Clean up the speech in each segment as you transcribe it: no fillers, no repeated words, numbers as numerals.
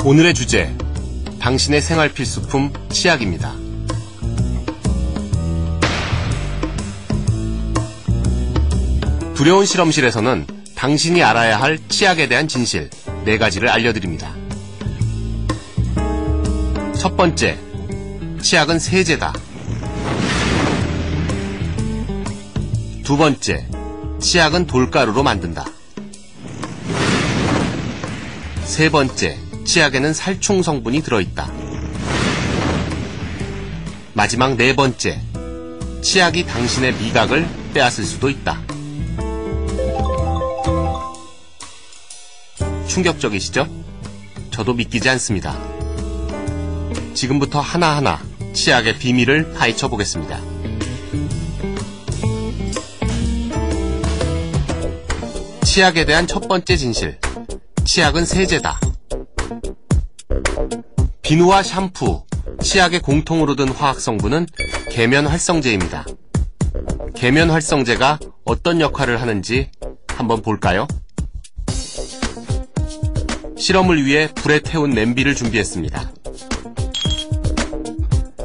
오늘의 주제, 당신의 생활 필수품 치약입니다. 두려운 실험실에서는 당신이 알아야 할 치약에 대한 진실 4가지를 알려드립니다. 첫 번째, 치약은 세제다. 두 번째, 치약은 돌가루로 만든다. 세 번째, 치약에는 살충 성분이 들어있다. 마지막 4번째, 치약이 당신의 미각을 빼앗을 수도 있다. 충격적이시죠? 저도 믿기지 않습니다. 지금부터 하나하나 치약의 비밀을 파헤쳐 보겠습니다. 치약에 대한 첫 번째 진실, 치약은 세제다. 비누와 샴푸, 치약에 공통으로 든 화학성분은 계면활성제입니다. 계면활성제가 어떤 역할을 하는지 한번 볼까요? 실험을 위해 불에 태운 냄비를 준비했습니다.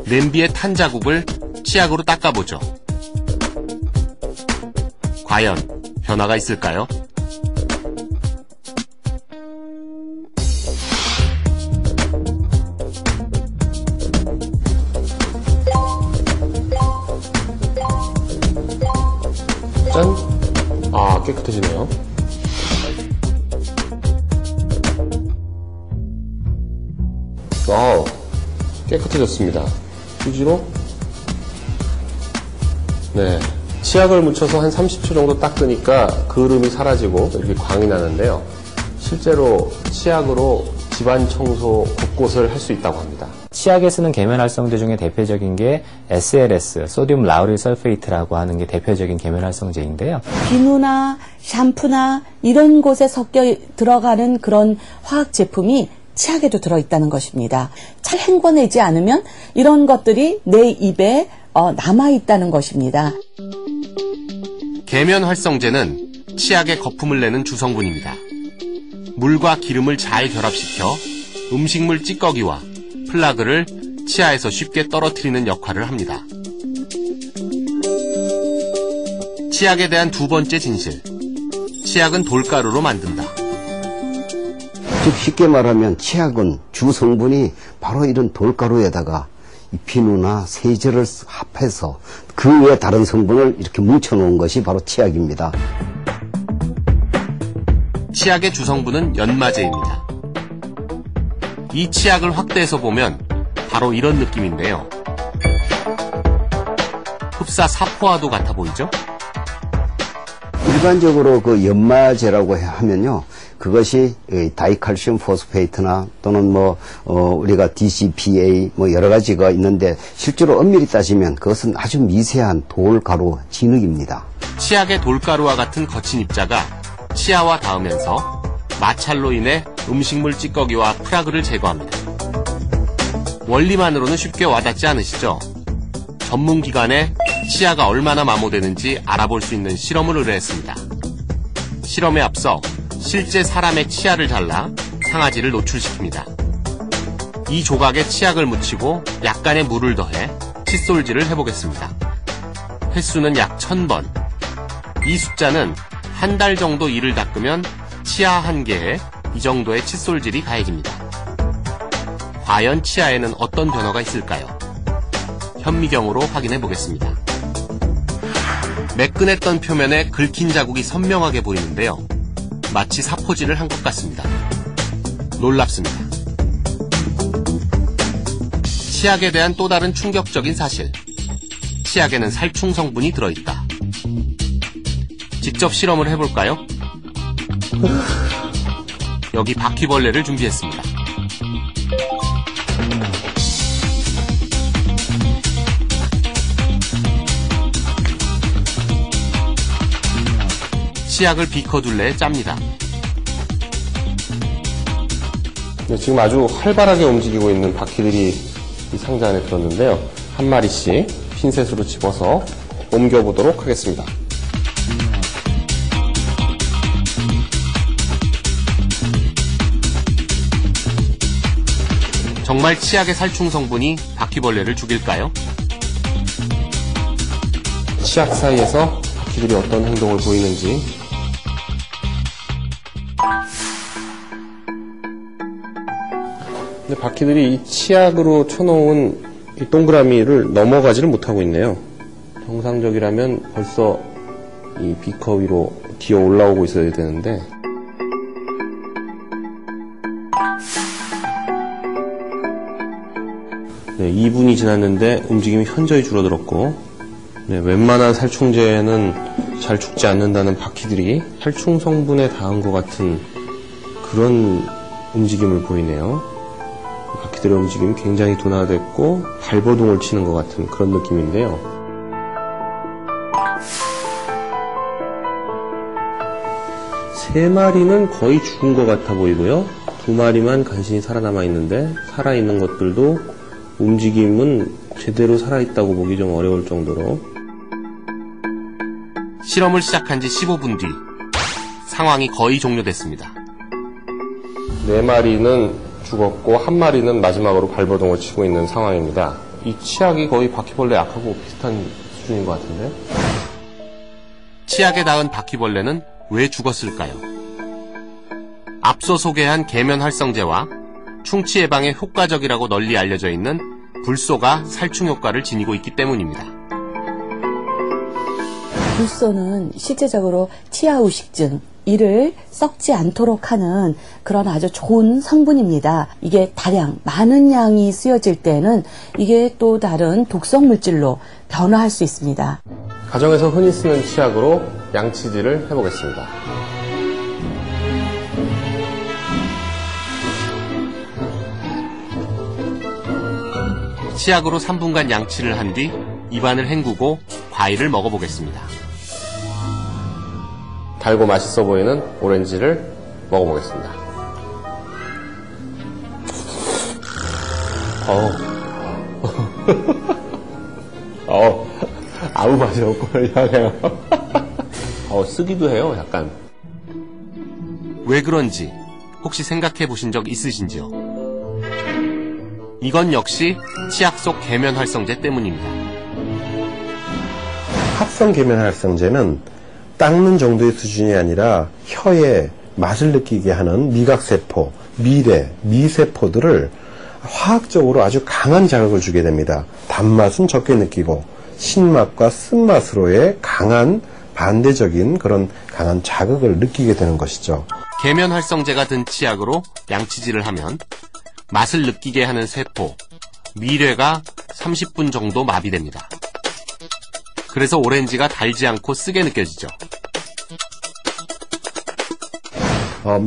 냄비의 탄 자국을 치약으로 닦아보죠. 과연 변화가 있을까요? 짠! 아, 깨끗해지네요. 와우, 깨끗해졌습니다. 휴지로 치약을 묻혀서 한 30초 정도 닦으니까 그름이 사라지고 이렇게 광이 나는데요. 실제로 치약으로 집안 청소 곳곳을 할 수 있다고 합니다. 치약에 쓰는 계면활성제 중에 대표적인 게 SLS, 소듐 라우릴 설페이트라고 하는 게 대표적인 계면활성제인데요. 비누나 샴푸나 이런 곳에 섞여 들어가는 그런 화학 제품이 치약에도 들어있다는 것입니다. 잘 헹궈내지 않으면 이런 것들이 내 입에 남아있다는 것입니다. 계면활성제는 치약의 거품을 내는 주성분입니다. 물과 기름을 잘 결합시켜 음식물 찌꺼기와 플라그를 치아에서 쉽게 떨어뜨리는 역할을 합니다. 치약에 대한 두 번째 진실, 치약은 돌가루로 만든다. 즉 쉽게 말하면 치약은 주 성분이 바로 이런 돌가루에다가 이 비누나 세제를 합해서 그 외에 다른 성분을 이렇게 뭉쳐놓은 것이 바로 치약입니다. 치약의 주성분은 연마제입니다. 이 치약을 확대해서 보면 바로 이런 느낌인데요. 흡사 사포와도 같아 보이죠? 일반적으로 그 연마제라고 하면요, 그것이 다이칼슘 포스페이트나 또는 우리가 DCPA 여러 가지가 있는데 실제로 엄밀히 따지면 그것은 아주 미세한 돌가루 진흙입니다. 치약의 돌가루와 같은 거친 입자가 치아와 닿으면서 마찰로 인해 음식물 찌꺼기와 플라그를 제거합니다. 원리만으로는 쉽게 와닿지 않으시죠? 전문기관에 치아가 얼마나 마모되는지 알아볼 수 있는 실험을 의뢰했습니다. 실험에 앞서 실제 사람의 치아를 잘라 상아지를 노출시킵니다. 이 조각에 치약을 묻히고 약간의 물을 더해 칫솔질을 해보겠습니다. 횟수는 약 1000번. 이 숫자는 한 달 정도 이를 닦으면 치아 한 개에 이 정도의 칫솔질이 가해집니다. 과연 치아에는 어떤 변화가 있을까요? 현미경으로 확인해 보겠습니다. 매끈했던 표면에 긁힌 자국이 선명하게 보이는데요. 마치 사포질을 한 것 같습니다. 놀랍습니다. 치약에 대한 또 다른 충격적인 사실. 치약에는 살충 성분이 들어있다. 직접 실험을 해볼까요? 여기 바퀴벌레를 준비했습니다. 치약을 비커 둘레에 짭니다. 지금 아주 활발하게 움직이고 있는 바퀴들이 이 상자 안에 들었는데요. 한 마리씩 핀셋으로 집어서 옮겨보도록 하겠습니다. 정말 치약의 살충 성분이 바퀴벌레를 죽일까요? 치약 사이에서 바퀴들이 어떤 행동을 보이는지. 근데 바퀴들이 이 치약으로 쳐놓은 이 동그라미를 넘어가지를 못하고 있네요. 정상적이라면 벌써 이 비커 위로 기어 올라오고 있어야 되는데. 네, 2분이 지났는데 움직임이 현저히 줄어들었고, 네, 웬만한 살충제는 잘 죽지 않는다는 바퀴들이 살충 성분에 닿은 것 같은 그런 움직임을 보이네요. 바퀴들의 움직임이 굉장히 둔화됐고 발버둥을 치는 것 같은 그런 느낌인데요. 세 마리는 거의 죽은 것 같아 보이고요. 2마리만 간신히 살아남아 있는데, 살아있는 것들도 움직임은 제대로 살아있다고 보기 좀 어려울 정도로. 실험을 시작한 지 15분 뒤 상황이 거의 종료됐습니다. 4마리는 죽었고 1마리는 마지막으로 발버둥을 치고 있는 상황입니다. 이 치약이 거의 바퀴벌레 약하고 비슷한 수준인 것 같은데. 치약에 닿은 바퀴벌레는 왜 죽었을까요? 앞서 소개한 계면활성제와 충치 예방에 효과적이라고 널리 알려져 있는 불소가 살충 효과를 지니고 있기 때문입니다. 불소는 실제적으로 치아 의식증, 이를 썩지 않도록 하는 그런 아주 좋은 성분입니다. 이게 다량, 많은 양이 쓰여질 때는 이게 또 다른 독성 물질로 변화할 수 있습니다. 가정에서 흔히 쓰는 치약으로 양치질을 해보겠습니다. 치약으로 3분간 양치를 한 뒤 입안을 헹구고 과일을 먹어보겠습니다. 달고 맛있어 보이는 오렌지를 먹어보겠습니다. 아무 맛이 없고 이상해요. 쓰기도 해요, 약간. 왜 그런지 혹시 생각해 보신 적 있으신지요? 이건 역시 치약 속 계면활성제 때문입니다. 합성 계면활성제는 닦는 정도의 수준이 아니라 혀에 맛을 느끼게 하는 미각세포, 미래, 미세포들을 화학적으로 아주 강한 자극을 주게 됩니다. 단맛은 적게 느끼고 신맛과 쓴맛으로의 강한 반대적인 그런 강한 자극을 느끼게 되는 것이죠. 계면활성제가 든 치약으로 양치질을 하면 맛을 느끼게 하는 세포, 미뢰가 30분 정도 마비됩니다. 그래서 오렌지가 달지 않고 쓰게 느껴지죠.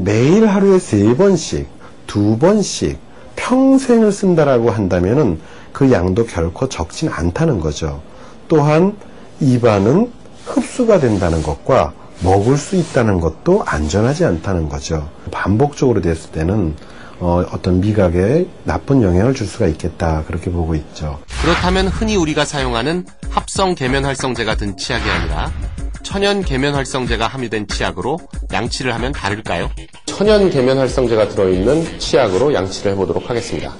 매일 하루에 3번씩, 2번씩 평생을 쓴다라고 한다면은 그 양도 결코 적진 않다는 거죠. 또한 입안은 흡수가 된다는 것과 먹을 수 있다는 것도 안전하지 않다는 거죠. 반복적으로 됐을 때는 어떤 미각에 나쁜 영향을 줄 수가 있겠다, 그렇게 보고 있죠. 그렇다면 흔히 우리가 사용하는 합성 계면활성제가 든 치약이 아니라 천연 계면활성제가 함유된 치약으로 양치를 하면 다를까요? 천연 계면활성제가 들어있는 치약으로 양치를 해보도록 하겠습니다.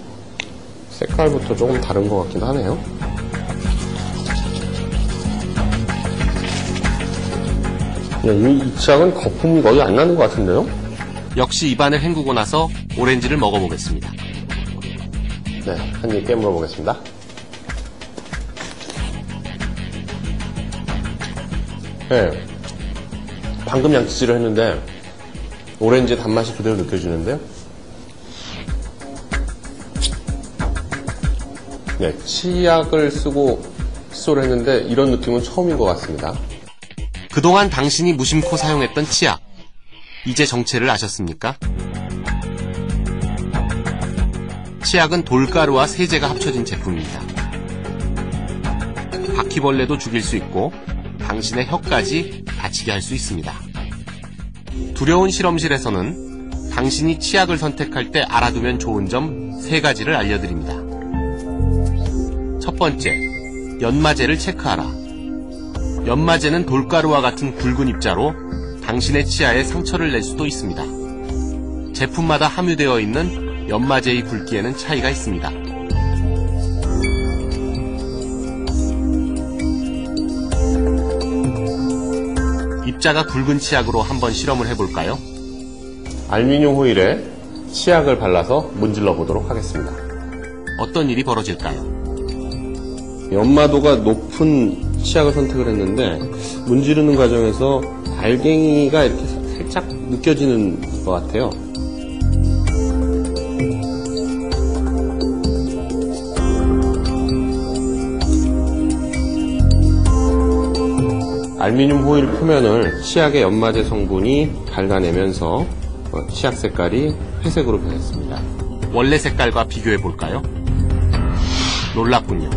색깔부터 조금 다른 것 같기도 하네요. 이 치약은 거품이 거의 안 나는 것 같은데요? 역시 입안을 헹구고 나서 오렌지를 먹어보겠습니다. 네, 한 입 깨물어 보겠습니다. 네, 방금 양치질을 했는데 오렌지의 단맛이 그대로 느껴지는데요. 네, 치약을 쓰고 칫솔을 했는데 이런 느낌은 처음인 것 같습니다. 그동안 당신이 무심코 사용했던 치약, 이제 정체를 아셨습니까? 치약은 돌가루와 세제가 합쳐진 제품입니다. 바퀴벌레도 죽일 수 있고 당신의 혀까지 다치게 할 수 있습니다. 두려운 실험실에서는 당신이 치약을 선택할 때 알아두면 좋은 점 3가지를 알려드립니다. 첫 번째, 연마제를 체크하라. 연마제는 돌가루와 같은 굵은 입자로 당신의 치아에 상처를 낼 수도 있습니다. 제품마다 함유되어 있는 연마제의 굵기에는 차이가 있습니다. 입자가 굵은 치약으로 한번 실험을 해볼까요? 알루미늄 호일에 치약을 발라서 문질러 보도록 하겠습니다. 어떤 일이 벌어질까요? 연마도가 높은 치약을 선택을 했는데 문지르는 과정에서 알갱이가 이렇게 살짝 느껴지는 것 같아요. 알루미늄 호일 표면을 치약의 연마제 성분이 갉아내면서 치약 색깔이 회색으로 변했습니다. 원래 색깔과 비교해 볼까요? 놀랍군요.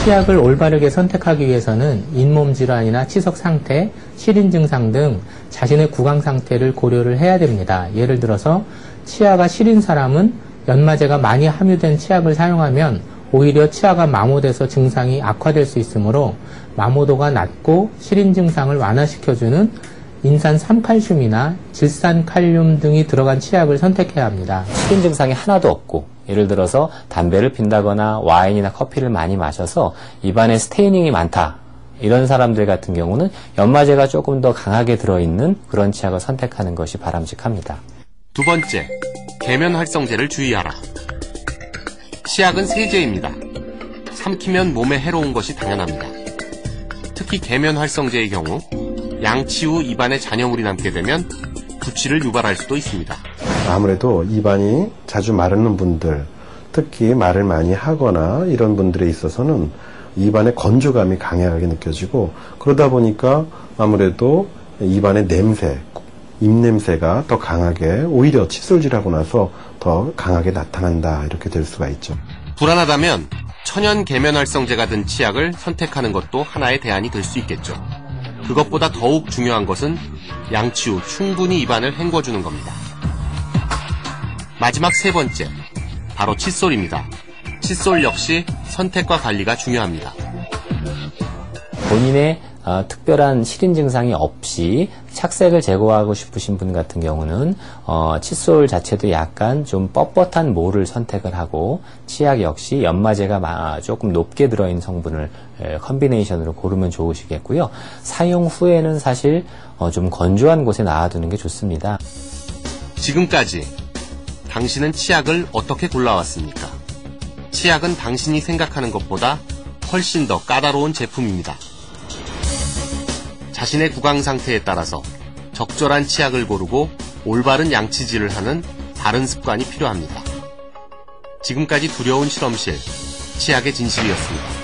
치약을 올바르게 선택하기 위해서는 잇몸 질환이나 치석 상태, 시린 증상 등 자신의 구강 상태를 고려를 해야 됩니다. 예를 들어서 치아가 시린 사람은 연마제가 많이 함유된 치약을 사용하면 오히려 치아가 마모돼서 증상이 악화될 수 있으므로 마모도가 낮고 시린 증상을 완화시켜주는 인산 3칼슘이나 질산 칼륨 등이 들어간 치약을 선택해야 합니다. 시린 증상이 하나도 없고 예를 들어서 담배를 핀다거나 와인이나 커피를 많이 마셔서 입안에 스테이닝이 많다. 이런 사람들 같은 경우는 연마제가 조금 더 강하게 들어있는 그런 치약을 선택하는 것이 바람직합니다. 두 번째, 계면활성제를 주의하라. 치약은 세제입니다. 삼키면 몸에 해로운 것이 당연합니다. 특히 계면활성제의 경우 양치 후 입안에 잔여물이 남게 되면 구취를 유발할 수도 있습니다. 아무래도 입안이 자주 마르는 분들, 특히 말을 많이 하거나 이런 분들에 있어서는 입안의 건조감이 강하게 느껴지고 그러다 보니까 아무래도 입안의 냄새, 입냄새가 더 강하게 오히려 칫솔질하고 나서 더 강하게 나타난다 이렇게 될 수가 있죠. 불안하다면 천연 계면활성제가 든 치약을 선택하는 것도 하나의 대안이 될 수 있겠죠. 그것보다 더욱 중요한 것은 양치 후 충분히 입안을 헹궈주는 겁니다. 마지막 세 번째, 바로 칫솔입니다. 칫솔 역시 선택과 관리가 중요합니다. 본인의 특별한 시린 증상이 없이 착색을 제거하고 싶으신 분 같은 경우는 칫솔 자체도 약간 좀 뻣뻣한 모를 선택을 하고 치약 역시 연마제가 조금 높게 들어있는 성분을 컨비네이션으로 고르면 좋으시겠고요. 사용 후에는 사실 좀 건조한 곳에 놔두는 게 좋습니다. 지금까지 당신은 치약을 어떻게 골라왔습니까? 치약은 당신이 생각하는 것보다 훨씬 더 까다로운 제품입니다. 자신의 구강 상태에 따라서 적절한 치약을 고르고 올바른 양치질을 하는 바른 습관이 필요합니다. 지금까지 두려운 실험실, 치약의 진실이었습니다.